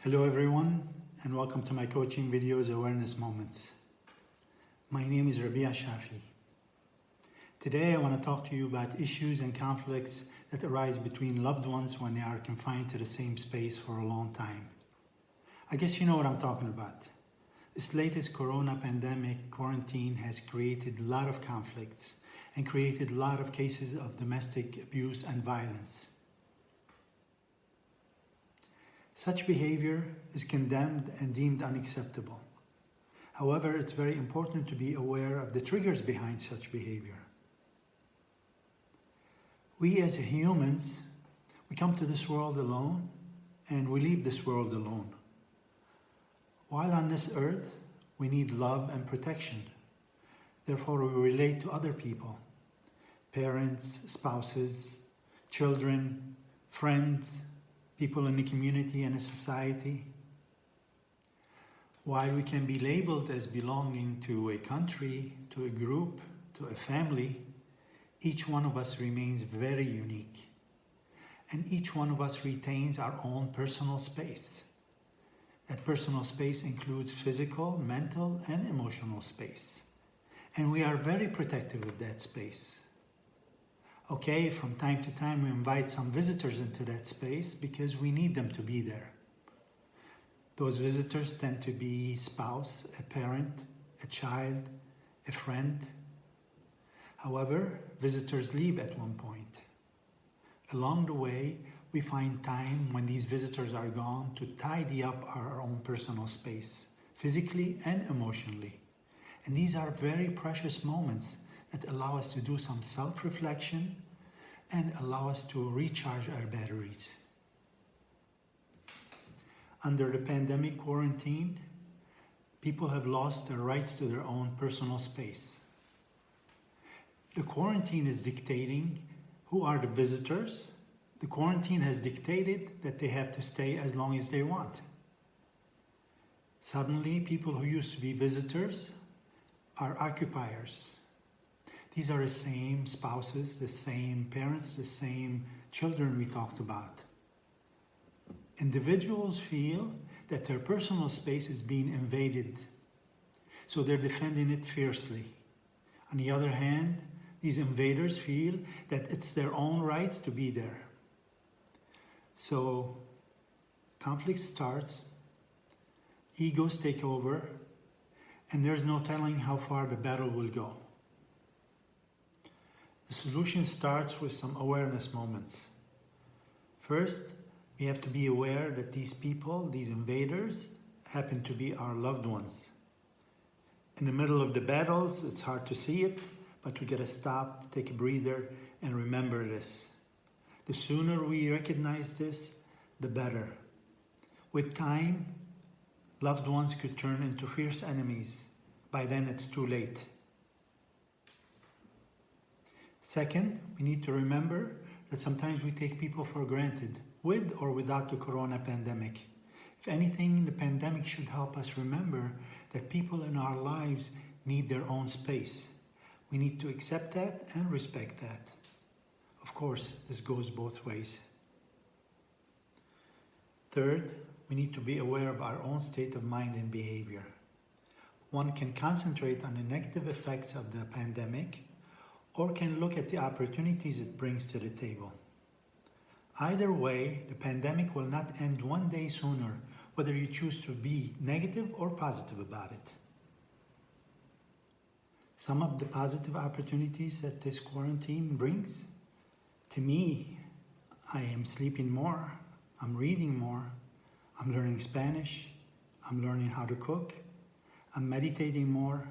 Hello everyone, and welcome to my coaching videos, Awareness Moments. My name is Rabih Shafi. Today I want to talk to you about issues and conflicts that arise between loved ones when they are confined to the same space for a long time. I guess you know what I'm talking about. This latest corona pandemic quarantine has created a lot of conflicts and created a lot of cases of domestic abuse and violence. Such behavior is condemned and deemed unacceptable. However, it's very important to be aware of the triggers behind such behavior. We as humans, we come to this world alone and we leave this world alone. While on this earth, we need love and protection. Therefore, we relate to other people, parents, spouses, children, friends, people in the community and a society. While we can be labeled as belonging to a country, to a group, to a family, each one of us remains very unique. And each one of us retains our own personal space. That personal space includes physical, mental, and emotional space. And we are very protective of that space. Okay, from time to time we invite some visitors into that space because we need them to be there. Those visitors tend to be a spouse, a parent, a child, a friend. However, visitors leave at one point. Along the way, we find time when these visitors are gone to tidy up our own personal space, physically and emotionally. And these are very precious moments that allow us to do some self-reflection and allow us to recharge our batteries. Under the pandemic quarantine, people have lost their rights to their own personal space. The quarantine is dictating who are the visitors. The quarantine has dictated that they have to stay as long as they want. Suddenly, people who used to be visitors are occupiers. These are the same spouses, the same parents, the same children we talked about. Individuals feel that their personal space is being invaded, so they're defending it fiercely. On the other hand, these invaders feel that it's their own rights to be there. So conflict starts, egos take over, and there's no telling how far the battle will go. The solution starts with some awareness moments. First, we have to be aware that these people, these invaders, happen to be our loved ones. In the middle of the battles, it's hard to see it, but we gotta stop, take a breather, and remember this. The sooner we recognize this, the better. With time, loved ones could turn into fierce enemies. By then, it's too late. Second, we need to remember that sometimes we take people for granted, with or without the corona pandemic. If anything, the pandemic should help us remember that people in our lives need their own space. We need to accept that and respect that. Of course, this goes both ways. Third, we need to be aware of our own state of mind and behavior. One can concentrate on the negative effects of the pandemic or can look at the opportunities it brings to the table. Either way, the pandemic will not end one day sooner, whether you choose to be negative or positive about it. Some of the positive opportunities that this quarantine brings, to me, I am sleeping more, I'm reading more, I'm learning Spanish, I'm learning how to cook, I'm meditating more.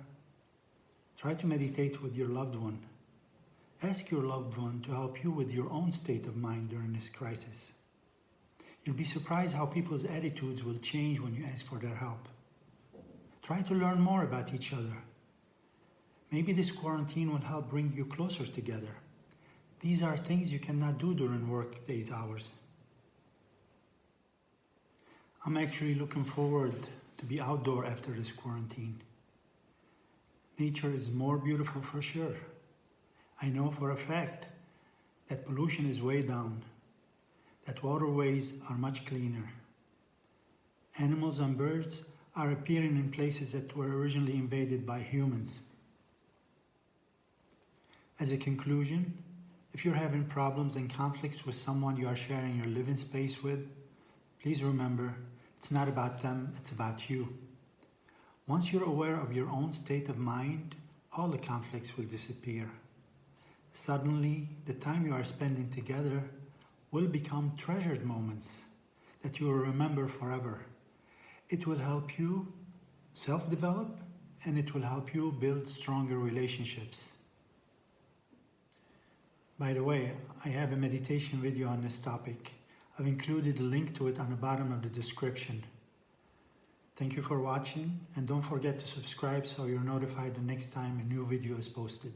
Try to meditate with your loved one. Ask your loved one to help you with your own state of mind during this crisis. You'll be surprised how people's attitudes will change when you ask for their help. Try to learn more about each other. Maybe this quarantine will help bring you closer together. These are things you cannot do during work days hours. I'm actually looking forward to be outdoor after this quarantine. Nature is more beautiful for sure. I know for a fact that pollution is way down, that waterways are much cleaner. Animals and birds are appearing in places that were originally invaded by humans. As a conclusion, if you're having problems and conflicts with someone you are sharing your living space with, please remember, it's not about them, it's about you. Once you're aware of your own state of mind, all the conflicts will disappear. Suddenly, the time you are spending together will become treasured moments that you will remember forever. It will help you self-develop, and it will help you build stronger relationships. By the way, I have a meditation video on this topic. I've included a link to it on the bottom of the description. Thank you for watching, and don't forget to subscribe so you're notified the next time a new video is posted.